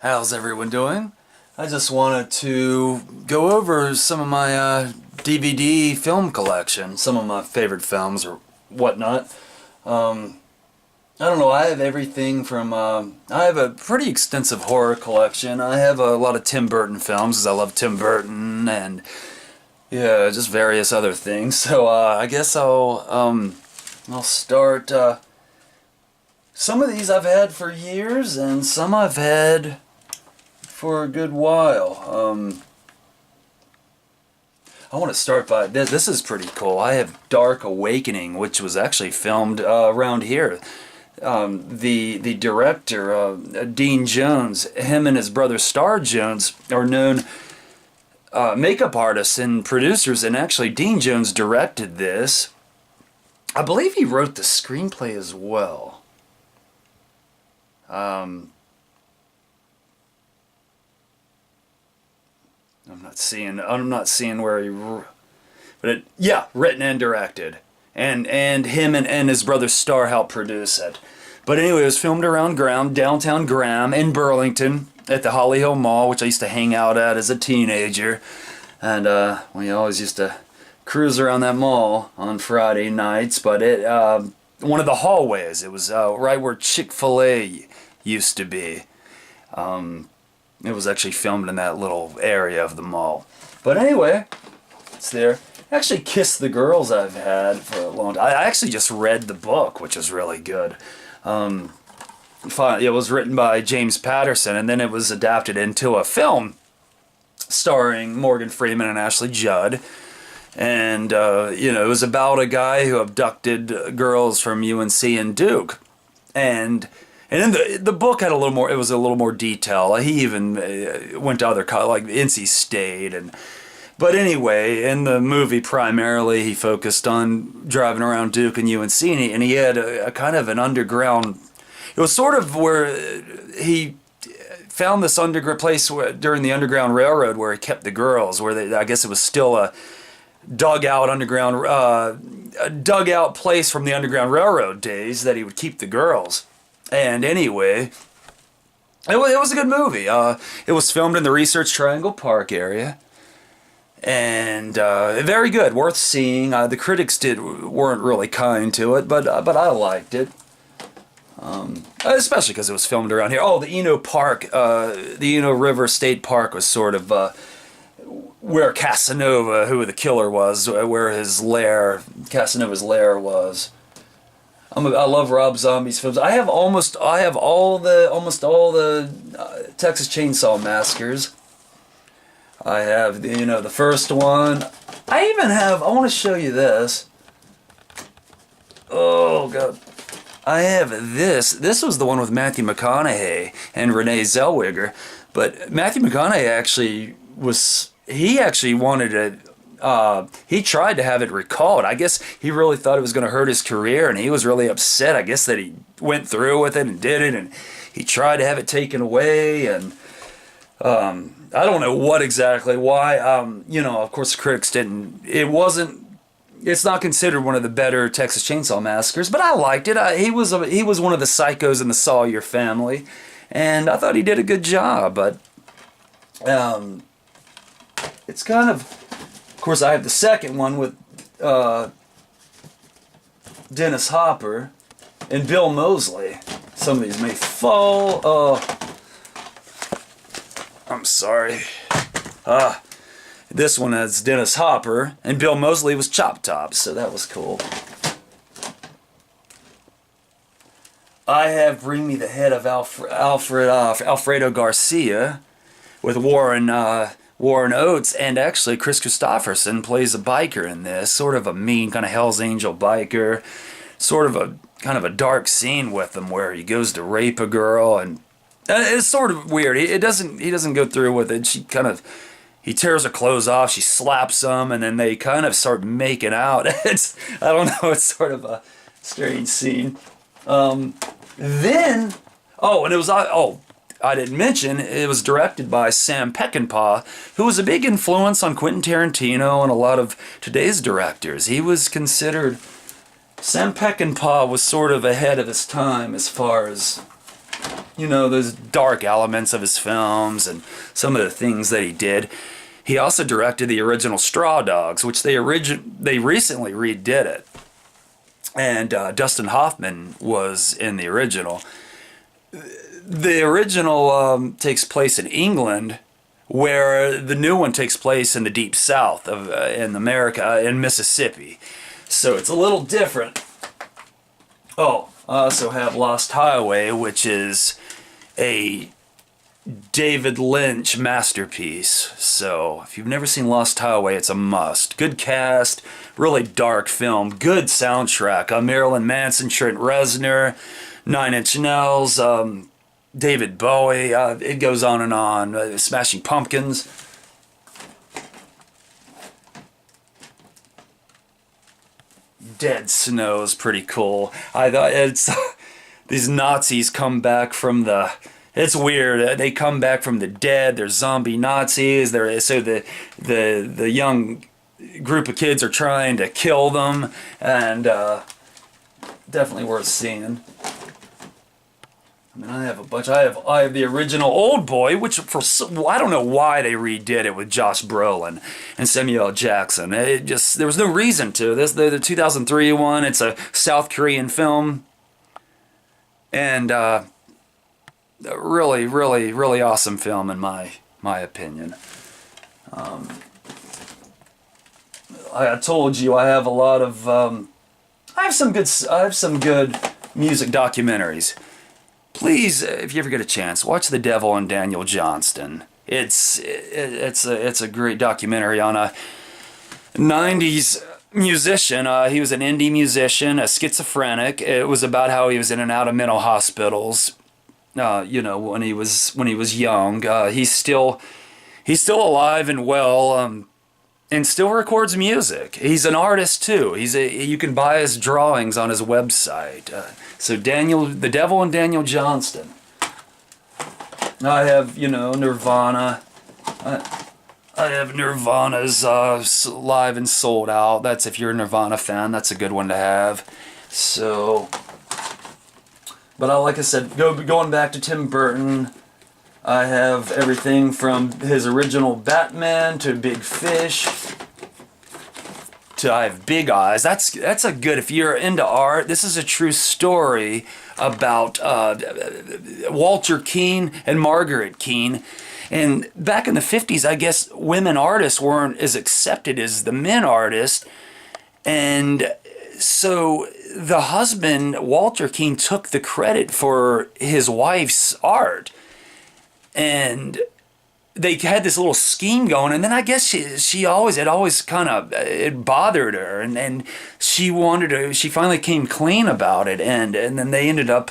How's everyone doing? I just wanted to go over some of my DVD film collection, some of my favorite films or whatnot. I don't know, I have everything from, I have a pretty extensive horror collection. I have a lot of Tim Burton films because I love Tim Burton and, yeah, just various other things. So I guess I'll start, some of these I've had for years and some I've had for a good while. I want to start by this. This is pretty cool. I have Dark Awakening, which was actually filmed around here. The director, Dean Jones, him and his brother Star Jones are known makeup artists and producers, and actually Dean Jones directed this. I believe he wrote the screenplay as well. I'm not seeing where he, but yeah, written and directed, and him and his brother Star helped produce it. But anyway, it was filmed around downtown Graham in Burlington at the Holly Hill Mall, which I used to hang out at as a teenager, and we always used to cruise around that mall on Friday nights. But one of the hallways, it was right where Chick-fil-A used to be. It was actually filmed in that little area of the mall. But anyway, it's there. I actually Kissed the Girls I've had for a long time. I actually just read the book, which is really good. It was written by James Patterson, and then it was adapted into a film starring Morgan Freeman and Ashley Judd. And, it was about a guy who abducted girls from UNC and Duke. And in the book had a little more. It was a little more detail. He even went to other like NC State, but anyway, in the movie primarily he focused on driving around Duke and UNC, and he had a kind of an underground. It was sort of where he found this underground place during the Underground Railroad where he kept the girls. I guess it was still a dugout place from the Underground Railroad days that he would keep the girls. And anyway, it was a good movie. It was filmed in the Research Triangle Park area, and very good, worth seeing. The critics weren't really kind to it, but I liked it, especially because it was filmed around here. Oh, the Eno Park, the Eno River State Park was sort of where Casanova, who the killer was, where Casanova's lair was. I love Rob Zombie's films. I have almost all the Texas Chainsaw Massacres. I have the first one. I even have. I want to show you this. Oh God, I have this. This was the one with Matthew McConaughey and Renee Zellweger. But Matthew McConaughey actually was. He actually wanted it. He tried to have it recalled. I guess he really thought it was going to hurt his career, and he was really upset, I guess, that he went through with it and did it, and he tried to have it taken away, and I don't know why. Of course the critics didn't. It's not considered one of the better Texas Chainsaw Massacres, but I liked it. He was one of the psychos in the Sawyer family, and I thought he did a good job, but it's kind of... Of course, I have the second one with Dennis Hopper and Bill Moseley. Some of these may fall. I'm sorry. This one has Dennis Hopper, and Bill Moseley was Chop Top, so that was cool. I have Bring Me the Head of Alfredo Garcia with Warren Oates, and actually Chris Christopherson plays a biker in this, sort of a mean kind of Hell's Angel biker, sort of a kind of a dark scene with him where he goes to rape a girl, and it's sort of weird. He doesn't go through with it. He tears her clothes off, she slaps him, and then they kind of start making out. I don't know, it's sort of a strange scene. I didn't mention, it was directed by Sam Peckinpah, who was a big influence on Quentin Tarantino and a lot of today's directors. Sam Peckinpah was sort of ahead of his time as far as you know, those dark elements of his films and some of the things that he did. He also directed the original Straw Dogs, which they recently redid it. And Dustin Hoffman was in the original. The original takes place in England, where the new one takes place in the deep south of in America, in Mississippi. So it's a little different. Oh, I also have Lost Highway, which is a David Lynch masterpiece. So if you've never seen Lost Highway, it's a must. Good cast, really dark film, good soundtrack. Marilyn Manson, Trent Reznor, Nine Inch Nails, David Bowie. It goes on and on. Smashing Pumpkins. Dead Snow is pretty cool. I thought it's these Nazis come back from the. It's weird. They come back from the dead. They're zombie Nazis. So the young group of kids are trying to kill them, and definitely worth seeing. I mean, I have a bunch. I have the original Old Boy, which I don't know why they redid it with Josh Brolin and Samuel L. Jackson. There was no reason to. The 2003 one. It's a South Korean film, and really, really, really awesome film in my opinion. I told you I have a lot of. I have some good music documentaries. Please, if you ever get a chance, watch The Devil and Daniel Johnston. It's a great documentary on a 90s musician. He was an indie musician, a schizophrenic. It was about how he was in and out of mental hospitals. When he was young. He's still alive and well. And still records music. He's an artist too. You can buy his drawings on his website. So The Devil and Daniel Johnston. I have, Nirvana. I have Nirvana's Live and Sold Out. That's, if you're a Nirvana fan, that's a good one to have. So, but like I said, going back to Tim Burton, I have everything from his original Batman to Big Fish to I have Big Eyes. That's a good, if you're into art, this is a true story about Walter Keane and Margaret Keane. And back in the 50s, I guess women artists weren't as accepted as the men artists. And so the husband, Walter Keane, took the credit for his wife's art. And they had this little scheme going, and then I guess she always kind of, it bothered her, and she finally came clean about it, and then they ended up,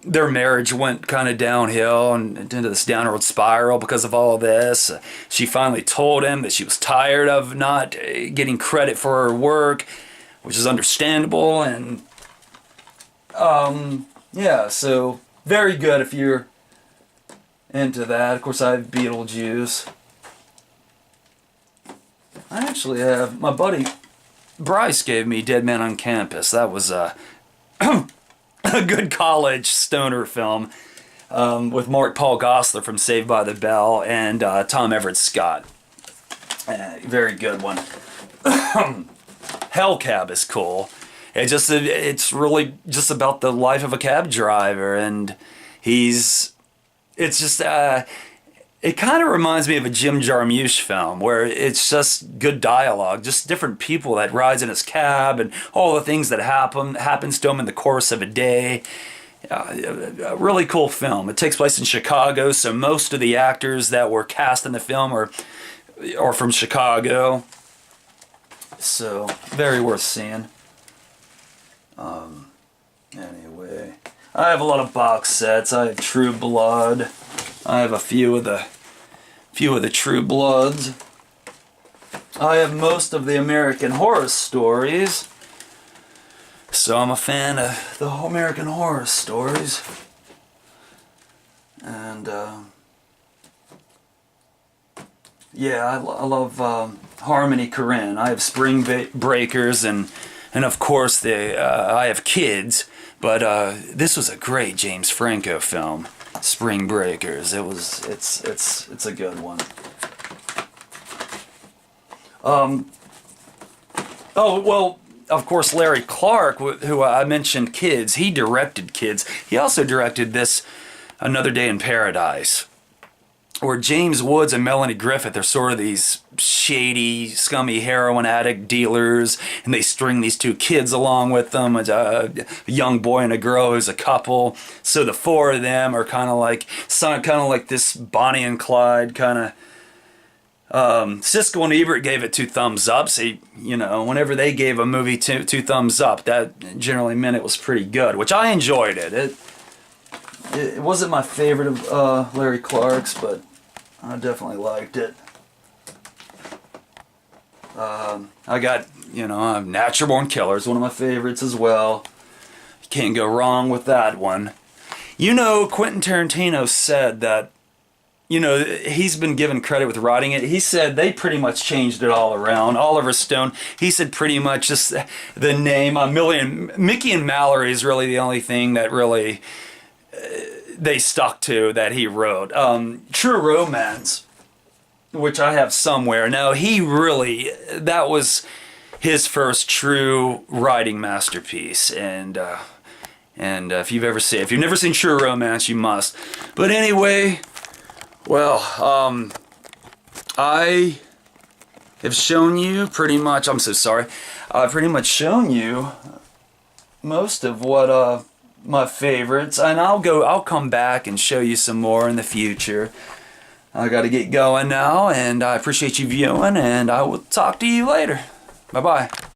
their marriage went kind of downhill and into this downward spiral because of all of this. She finally told him that she was tired of not getting credit for her work, which is understandable, and yeah, so very good if you're into that. Of course, I have Beetlejuice. I actually have, my buddy Bryce gave me Dead Man on Campus. That was a good college stoner film with Paul Gosselaar from Saved by the Bell and Tom Everett Scott. Very good one. Hellcab is cool. It's really just about the life of a cab driver, and it kind of reminds me of a Jim Jarmusch film where it's just good dialogue, just different people that rides in his cab and all the things that happens to him in the course of a day. A really cool film. It takes place in Chicago, so most of the actors that were cast in the film are from Chicago. So, very worth seeing. Anyway, I have a lot of box sets. I have True Blood. I have a few of the True Bloods. I have most of the American Horror Stories. So I'm a fan of the American Horror Stories. And yeah, I love Harmony Korine. I have Spring Breakers, and of course I have Kids. But this was a great James Franco film, Spring Breakers. It's a good one. Oh, well, of course, Larry Clark, who I mentioned, Kids, he directed Kids. He also directed this Another Day in Paradise, where James Woods and Melanie Griffith are sort of these shady, scummy heroin addict dealers, and they string these two kids along with them, a young boy and a girl who's a couple. So the four of them are kind of like this Bonnie and Clyde kind of. Siskel and Ebert gave it 2 thumbs up. So, you know, whenever they gave a movie two thumbs up, that generally meant it was pretty good, which I enjoyed it. It wasn't my favorite of Larry Clark's, but I definitely liked it. I got, you know, Natural Born Killers, one of my favorites as well. You can't go wrong with that one. You know, Quentin Tarantino said that, you know, he's been given credit with writing it. He said they pretty much changed it all around. Oliver Stone, he said pretty much just the name. Mickey and Mallory is really the only thing that really they stuck to that he wrote. True Romance, which I have somewhere. Now, that was his first true writing masterpiece. And if you've never seen True Romance, you must. But anyway, well, I have shown you pretty much, I'm so sorry, I've pretty much shown you most of what my favorites, and I'll come back and show you some more in the future. I gotta get going now, and I appreciate you viewing, and I will talk to you later. Bye-bye.